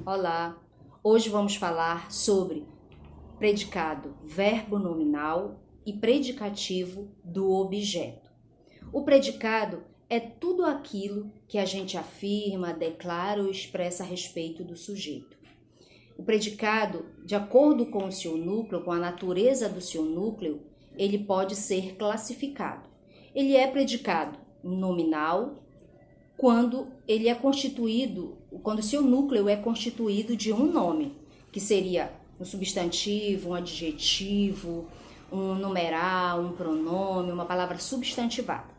Olá, hoje vamos falar sobre predicado verbo nominal e predicativo do objeto. O predicado é tudo aquilo que a gente afirma, declara ou expressa a respeito do sujeito. O predicado, de acordo com o seu núcleo, com a natureza do seu núcleo, ele pode ser classificado. Ele é predicado nominal quando ele é constituído, quando o seu núcleo é constituído de um nome, que seria um substantivo, um adjetivo, um numeral, um pronome, uma palavra substantivada.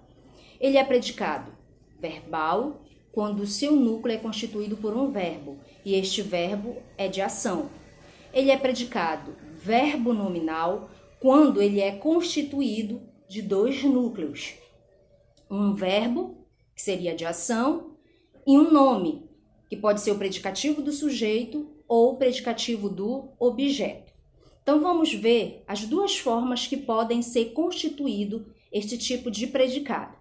Ele é predicado verbal quando o seu núcleo é constituído por um verbo, e este verbo é de ação. Ele é predicado verbo nominal quando ele é constituído de dois núcleos, um verbo, que seria de ação, e um nome, que pode ser o predicativo do sujeito ou o predicativo do objeto. Então vamos ver as duas formas que podem ser constituído este tipo de predicado.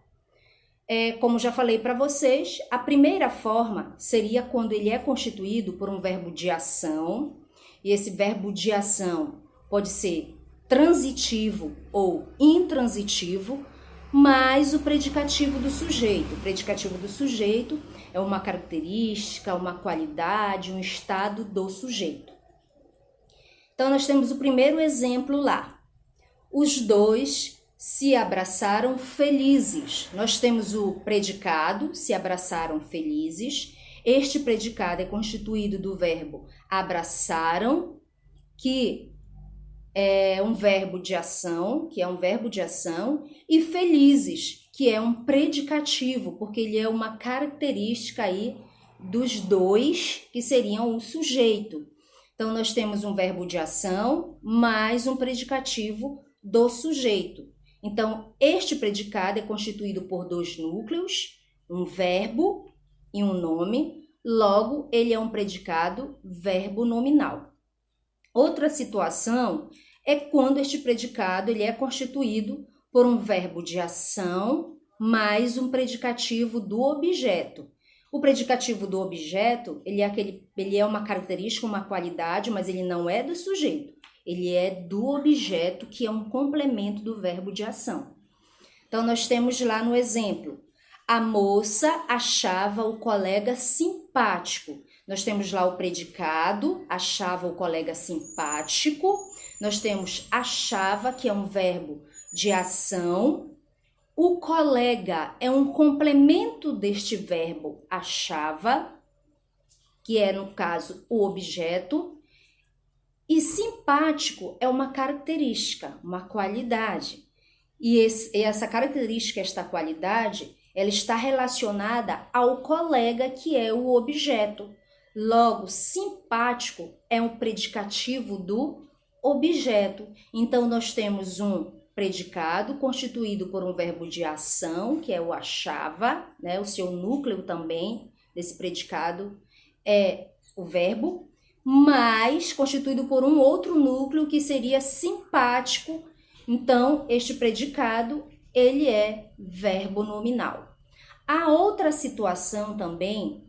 Como já falei para vocês, a primeira forma seria quando ele é constituído por um verbo de ação, e esse verbo de ação pode ser transitivo ou intransitivo, mais o predicativo do sujeito. O predicativo do sujeito é uma característica, uma qualidade, um estado do sujeito. Então, nós temos o primeiro exemplo lá. Os dois se abraçaram felizes. Nós temos o predicado, se abraçaram felizes. Este predicado é constituído do verbo abraçaram, que é um verbo de ação, e felizes, que é um predicativo, porque ele é uma característica aí dos dois, que seriam o sujeito. Então, nós temos um verbo de ação mais um predicativo do sujeito. Então, este predicado é constituído por dois núcleos, um verbo e um nome, logo, ele é um predicado verbo nominal. Outra situação é quando este predicado ele é constituído por um verbo de ação mais um predicativo do objeto. O predicativo do objeto, ele é uma característica, uma qualidade, mas ele não é do sujeito. Ele é do objeto, que é um complemento do verbo de ação. Então, nós temos lá no exemplo, a moça achava o colega simpático. Nós temos lá o predicado, achava o colega simpático. Nós temos achava, que é um verbo de ação. O colega é um complemento deste verbo achava, que é, no caso, o objeto. E simpático é uma característica, uma qualidade. E essa característica, esta qualidade, ela está relacionada ao colega, que é o objeto. Logo, simpático é um predicativo do objeto. Então, nós temos um predicado constituído por um verbo de ação, que é o achava, né? O seu núcleo também desse predicado é o verbo, mas constituído por um outro núcleo, que seria simpático. Então, este predicado, ele é verbo nominal. A outra situação também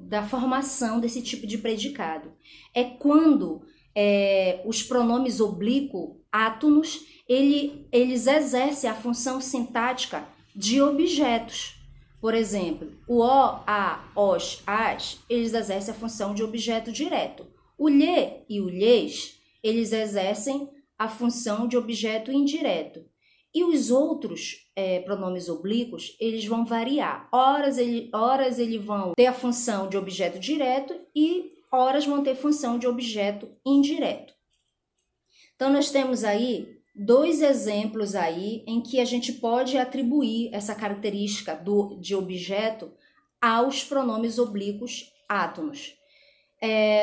da formação desse tipo de predicado é quando os pronomes oblíquo, átonos, eles exercem a função sintática de objetos. Por exemplo, o o, a, os, as, eles exercem a função de objeto direto. O lhe e o lhes, eles exercem a função de objeto indireto. E os outros pronomes oblíquos, eles vão variar. Horas eles vão ter a função de objeto direto e horas vão ter função de objeto indireto. Então, nós temos aí dois exemplos aí em que a gente pode atribuir essa característica de objeto aos pronomes oblíquos átonos.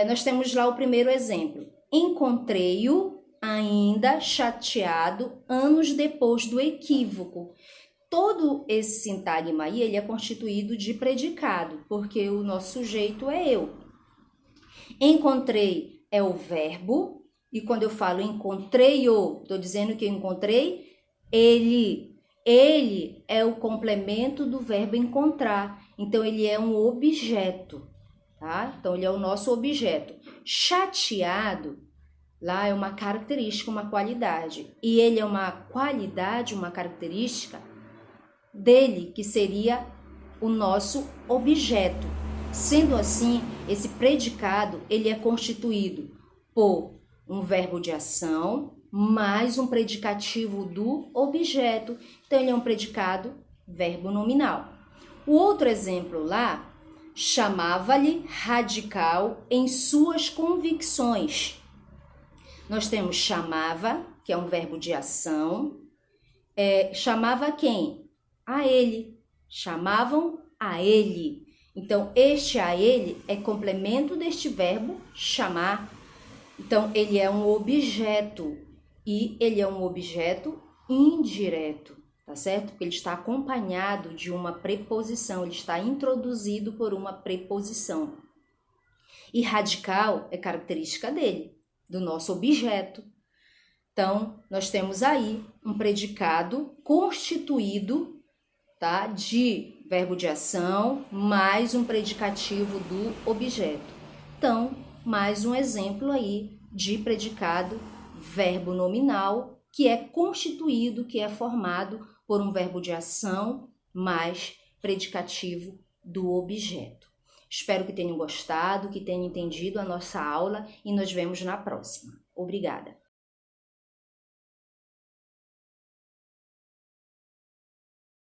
Nós temos lá o primeiro exemplo. Encontrei-o ainda chateado anos depois do equívoco. Todo esse sintagma aí, ele é constituído de predicado, porque o nosso sujeito é eu. Encontrei é o verbo, e quando eu falo encontrei-o, estou dizendo que eu encontrei ele. Ele é o complemento do verbo encontrar, então ele é um objeto. tá? Então, ele é o nosso objeto. Chateado, lá é uma característica, uma qualidade. E ele é uma qualidade, uma característica dele, que seria o nosso objeto. Sendo assim, esse predicado, ele é constituído por um verbo de ação mais um predicativo do objeto. Então, ele é um predicado verbo nominal. O outro exemplo lá, chamava-lhe radical em suas convicções. Nós temos chamava, que é um verbo de ação. Chamava quem? A ele. Chamavam a ele. Então, este a ele é complemento deste verbo chamar. Então, ele é um objeto e ele é um objeto indireto, tá certo? Porque ele está acompanhado de uma preposição, ele está introduzido por uma preposição. E radical é característica dele, do nosso objeto. Então, nós temos aí um predicado constituído, tá, de verbo de ação mais um predicativo do objeto. Então, mais um exemplo aí de predicado verbo nominal que é constituído, que é formado por um verbo de ação mais predicativo do objeto. Espero que tenham gostado, que tenham entendido a nossa aula e nos vemos na próxima. Obrigada!